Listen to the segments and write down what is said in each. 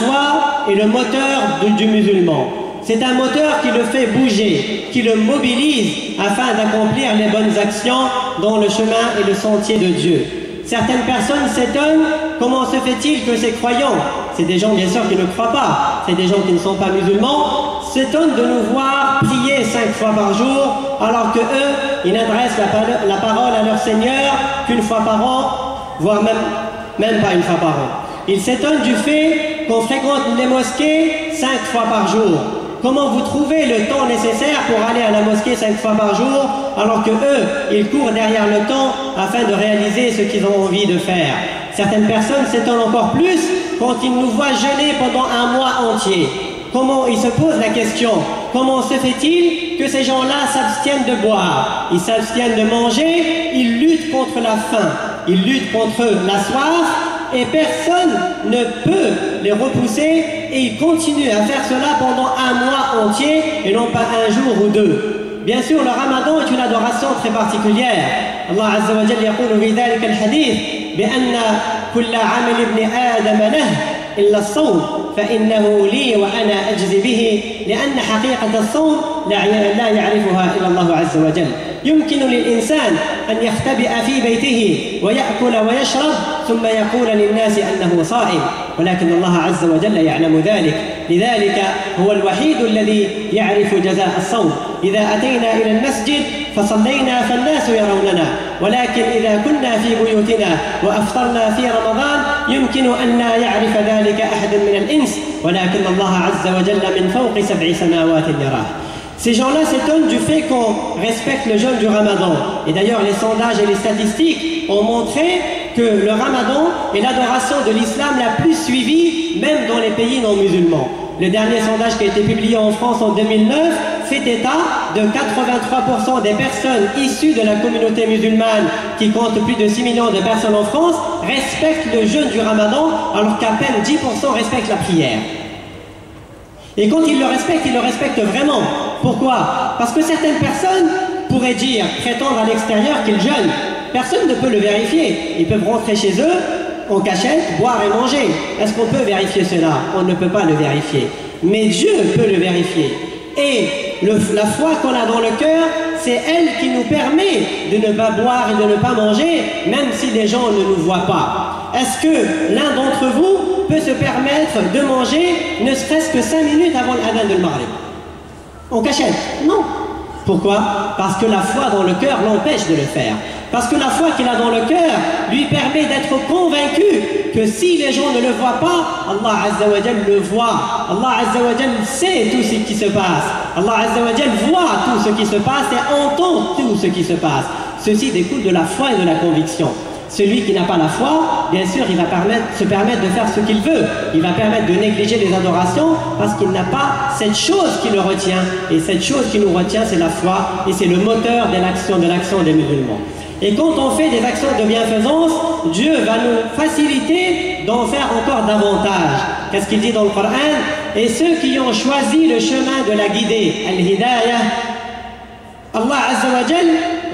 foi est le moteur du musulman. C'est un moteur qui le fait bouger, qui le mobilise afin d'accomplir les bonnes actions dans le chemin et le sentier de Dieu. Certaines personnes s'étonnent, comment se fait-il que ces croyants, c'est des gens bien sûr qui ne croient pas, c'est des gens qui ne sont pas musulmans, s'étonnent de nous voir prier 5 fois par jour, alors que eux, ils n'adressent la parole à leur Seigneur qu'une fois par an, voire même pas une fois par an. Ils s'étonnent du fait qu'on fréquente les mosquées 5 fois par jour. Comment vous trouvez le temps nécessaire pour aller à la mosquée 5 fois par jour, alors que eux, ils courent derrière le temps afin de réaliser ce qu'ils ont envie de faire. Certaines personnes s'étonnent encore plus quand ils nous voient jeûner pendant un mois entier. Comment ils se posent la question, comment se fait-il que ces gens-là s'abstiennent de boire, ils s'abstiennent de manger, ils luttent contre la faim, ils luttent contre la soif, et personne ne peut les repousser, et ils continuent à faire cela pendant un mois entier et non pas un jour ou deux. Bien sûr, le ramadan est une adoration très particulière. Allah Azza wa Jalla يقول في ذلك الحديث بأن كل عمل ابن آدم له إلا الصوم فإنه لي وأنا أجزي به لأن حقيقة الصوم لا يعرفها إلا الله عز وجل. يمكن للإنسان أن يختبئ في بيته ويأكل ويشرب ثم يقول للناس أنه صائم، ولكن الله عز وجل يعلم ذلك، لذلك هو الوحيد الذي يعرف جزاء الصوم. إذا أتينا إلى المسجد فصلينا فالناس يروننا، ولكن إذا كنا في بيوتنا وأفطرنا في رمضان يمكن أن لا يعرف ذلك أحد من الإنس، ولكن الله عز وجل من فوق 7 سماوات يراه. Ces gens-là s'étonnent du fait qu'on respecte le jeûne du Ramadan. Et d'ailleurs, les sondages et les statistiques ont montré que le Ramadan est l'adoration de l'islam la plus suivie, même dans les pays non musulmans. Le dernier sondage qui a été publié en France en 2009 fait état de 83% des personnes issues de la communauté musulmane, qui compte plus de 6 millions de personnes en France, respectent le jeûne du Ramadan, alors qu'à peine 10% respectent la prière. Et quand ils le respectent vraiment. Pourquoi? Parce que certaines personnes pourraient dire, prétendre à l'extérieur qu'ils jeûnent. Personne ne peut le vérifier. Ils peuvent rentrer chez eux, en cachette, boire et manger. Est-ce qu'on peut vérifier cela? On ne peut pas le vérifier. Mais Dieu peut le vérifier. Et la foi qu'on a dans le cœur, c'est elle qui nous permet de ne pas boire et de ne pas manger, même si les gens ne nous voient pas. Est-ce que l'un d'entre vous peut se permettre de manger ne serait-ce que 5 minutes avant l'adhan de Maghrib? En cachette? Non. Pourquoi? Parce que la foi dans le cœur l'empêche de le faire. Parce que la foi qu'il a dans le cœur lui permet d'être convaincu que si les gens ne le voient pas, Allah Azza wa Jal le voit. Allah Azza wa Jal sait tout ce qui se passe. Allah Azza wa Jal voit tout ce qui se passe et entend tout ce qui se passe. Ceci découle de la foi et de la conviction. Celui qui n'a pas la foi, bien sûr, il va se permettre de faire ce qu'il veut. Il va permettre de négliger les adorations parce qu'il n'a pas cette chose qui le retient. Et cette chose qui nous retient, c'est la foi et c'est le moteur de l'action des musulmans. Et quand on fait des actions de bienfaisance, Dieu va nous faciliter d'en faire encore davantage. Qu'est-ce qu'il dit dans le Coran? Et ceux qui ont choisi le chemin de la guidée, Al-Hidayah, Allah Azza wa Jal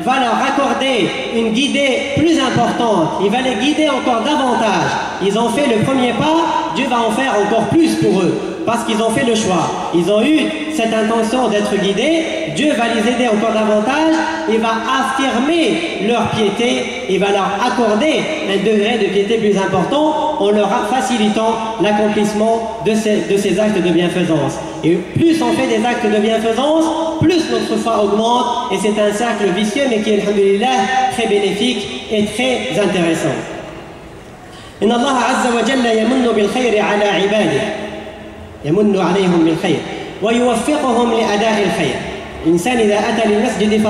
va leur accorder une guidée plus importante. Il va les guider encore davantage. Ils ont fait le premier pas, Dieu va en faire encore plus pour eux. Parce qu'ils ont fait le choix. Ils ont eu cette intention d'être guidés. Dieu va les aider encore davantage. Il va affirmer leur piété. Il va leur accorder un degré de piété plus important en leur facilitant l'accomplissement de ces actes de bienfaisance. Et plus on fait des actes de bienfaisance, plus notre foi augmente. Et c'est un cercle vicieux, mais qui est, alhamdulillah, très bénéfique et très intéressant. إن الله عز وجل يمن بالخير على عباده يمن عليهم بالخير ويوفقهم لأداء الخير. الإنسان إذا أتى للمسجد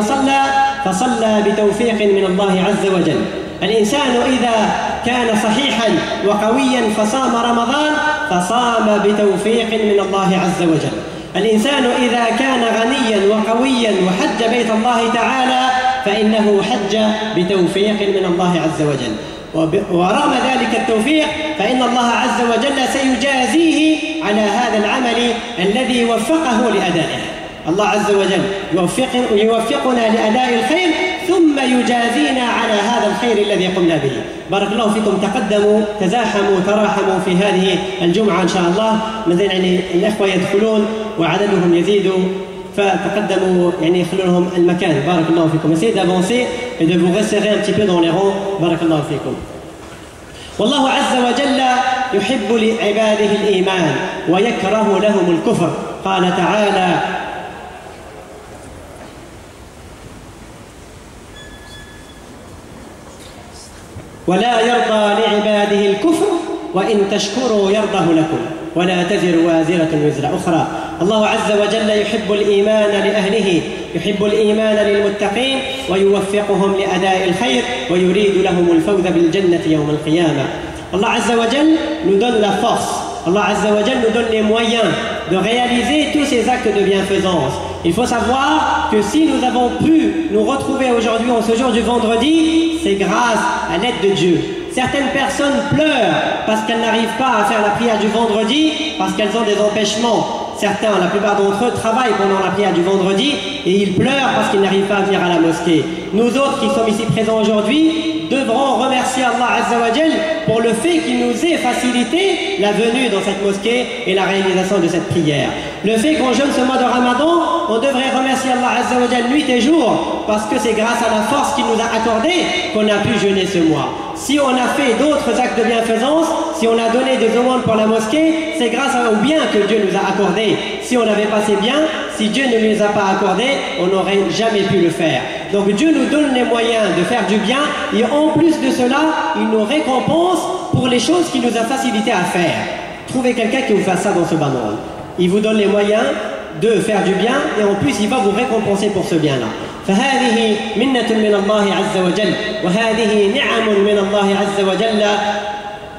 فصلى بتوفيق من الله عز وجل. الإنسان إذا كان صحيحا وقويا فصام رمضان فصام بتوفيق من الله عز وجل. الإنسان إذا كان غنيا وقويا وحج بيت الله تعالى فإنه حج بتوفيق من الله عز وجل. ورغم ذلك التوفيق فإن الله عز وجل سيجازيه على هذا العمل الذي وفقه لأدائه. الله عز وجل يوفقنا لأداء الخير ثم يجازينا على هذا الخير الذي قمنا به. بارك الله فيكم. تقدموا تزاحموا تراحموا في هذه الجمعة إن شاء الله. مثلا يعني الأخوة يدخلون وعددهم يزيد فتقدموا يعني يخلونهم المكان. بارك الله فيكم. Essayez d'avancer et de vous resserrer un petit peu dans les rangs. بارك الله فيكم. والله عز وجل يحب لعباده الإيمان ويكره لهم الكفر. قال تعالى: ولا يرضى لعباده الكفر وإن تشكروا يرضه لكم ولا تزر وازرة وزر أخرى. الله عز وجل يحب الإيمان لأهله، يحب الإيمان للمتقين ويوفقهم لأداء الخير ويريد لهم الفوز بالجنة يوم القيامة. Allah Azza wa Jal nous donne la force. Allah Azza wa Jal nous donne les moyens de réaliser tous ces actes de bienfaisance. Il faut savoir que si nous avons pu nous retrouver aujourd'hui en ce jour du vendredi, c'est grâce à l'aide de Dieu. Certaines personnes pleurent parce qu'elles n'arrivent pas à faire la prière du vendredi, parce qu'elles ont des empêchements. Certains, la plupart d'entre eux, travaillent pendant la prière du vendredi et ils pleurent parce qu'ils n'arrivent pas à venir à la mosquée. Nous autres qui sommes ici présents aujourd'hui devrons remercier Allah Azza wa Jal pour le fait qu'il nous ait facilité la venue dans cette mosquée et la réalisation de cette prière. Le fait qu'on jeûne ce mois de Ramadan, on devrait remercier Allah Azza wa Jal nuit et jour parce que c'est grâce à la force qu'il nous a accordée qu'on a pu jeûner ce mois. Si on a fait d'autres actes de bienfaisance, si on a donné des aumônes pour la mosquée, c'est grâce au bien que Dieu nous a accordé. Si on avait passé bien, si Dieu ne nous les a pas accordés, on n'aurait jamais pu le faire. Donc Dieu nous donne les moyens de faire du bien et en plus de cela, il nous récompense pour les choses qu'il nous a facilité à faire. Trouvez quelqu'un qui vous fasse ça dans ce bas monde. Il vous donne les moyens de faire du bien et en plus il va vous récompenser pour ce bien-là. فهذه منة من الله عز وجل وهذه نعم من الله عز وجل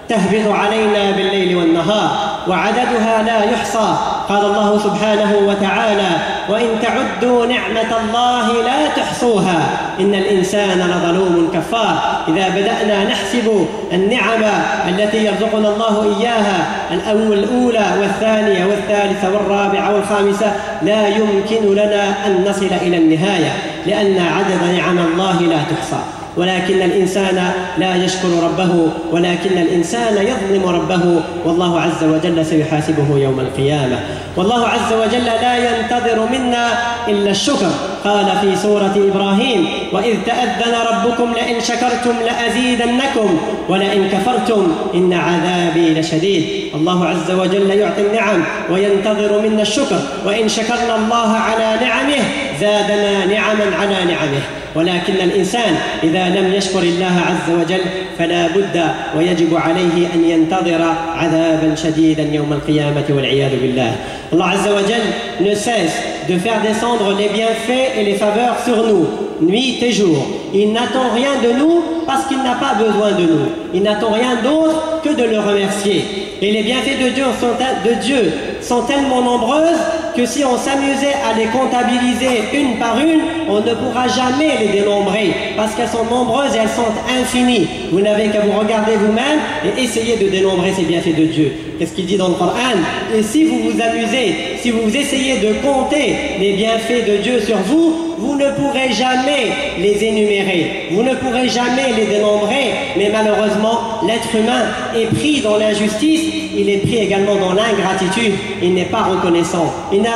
تهبط علينا بالليل والنهار وعددها لا يحصى. قال الله سبحانه وتعالى: وإن تعدوا نعمة الله لا تحصوها إن الإنسان لظلوم كفار. إذا بدأنا نحسب النعم التي يرزقنا الله إياها الأولى والثانية والثالثة والرابعة والخامسة لا يمكن لنا أن نصل إلى النهاية لأن عدد نعم الله لا تحصى. ولكن الإنسان لا يشكر ربه ولكن الإنسان يظلم ربه والله عز وجل سيحاسبه يوم القيامة. والله عز وجل لا ينتظر منا إلا الشكر. قال في سورة إبراهيم: وإذ تأذن ربكم لئن شكرتم لأزيدنكم ولئن كفرتم إن عذابي لشديد. الله عز وجل يعطي النعم وينتظر منا الشكر، وإن شكرنا الله على نعمه زادنا نعما على نعمه. ولكن الإنسان إذا لم يشكر الله عز وجل فلا بد ويجب عليه أن ينتظر عذابا شديدا يوم القيامة والعياذ بالله. Allah Azza wa Jal ne cesse de faire descendre les bienfaits et les faveurs sur nous, nuit et jour. Il n'attend rien de nous parce qu'il n'a pas besoin de nous. Il n'attend rien d'autre que de le remercier. Et les bienfaits de Dieu sont tellement nombreuses que si on s'amusait à les comptabiliser une par une, on ne pourra jamais les dénombrer parce qu'elles sont nombreuses et elles sont infinies. Vous n'avez qu'à vous regarder vous-même et essayer de dénombrer ces bienfaits de Dieu. Qu'est-ce qu'il dit dans le Coran? Et si vous vous amusez, si vous essayez de compter les bienfaits de Dieu sur vous, vous ne pourrez jamais les énumérer, vous ne pourrez jamais les dénombrer, mais malheureusement, l'être humain est pris dans l'injustice, il est pris également dans l'ingratitude, il n'est pas reconnaissant. Il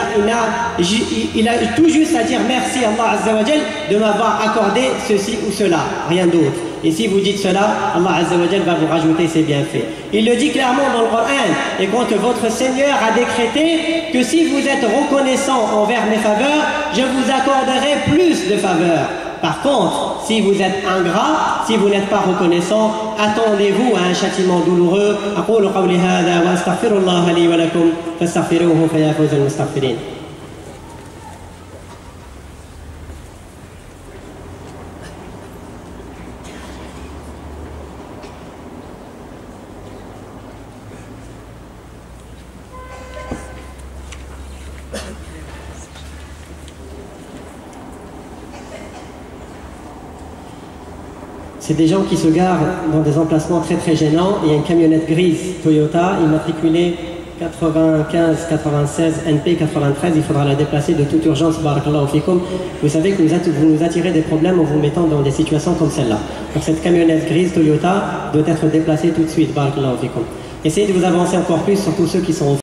a tout juste à dire merci à Allah Azza wa Jal de m'avoir accordé ceci ou cela, rien d'autre. Et si vous dites cela, Allah Azza wa Jal va vous rajouter ses bienfaits. Il le dit clairement dans le Coran, et quand votre Seigneur a décrété que si vous êtes reconnaissant envers mes faveurs, je vous accorderai plus de faveurs. Par contre, si vous êtes ingrat, si vous n'êtes pas reconnaissant, attendez-vous à un châtiment douloureux. أقول قولي هذا وأستغفر الله لي ولكم فاستغفروه فيا فوز المستغفرين. C'est des gens qui se garent dans des emplacements très très gênants. Il y a une camionnette grise Toyota immatriculée 95 96 NP 93, il faudra la déplacer de toute urgence. Barakallahu fikum. Vous savez que vous nous attirez des problèmes en vous mettant dans des situations comme celle-là. Donc cette camionnette grise Toyota doit être déplacée tout de suite. Barakallahu fikum. Essayez de vous avancer encore plus, surtout ceux qui sont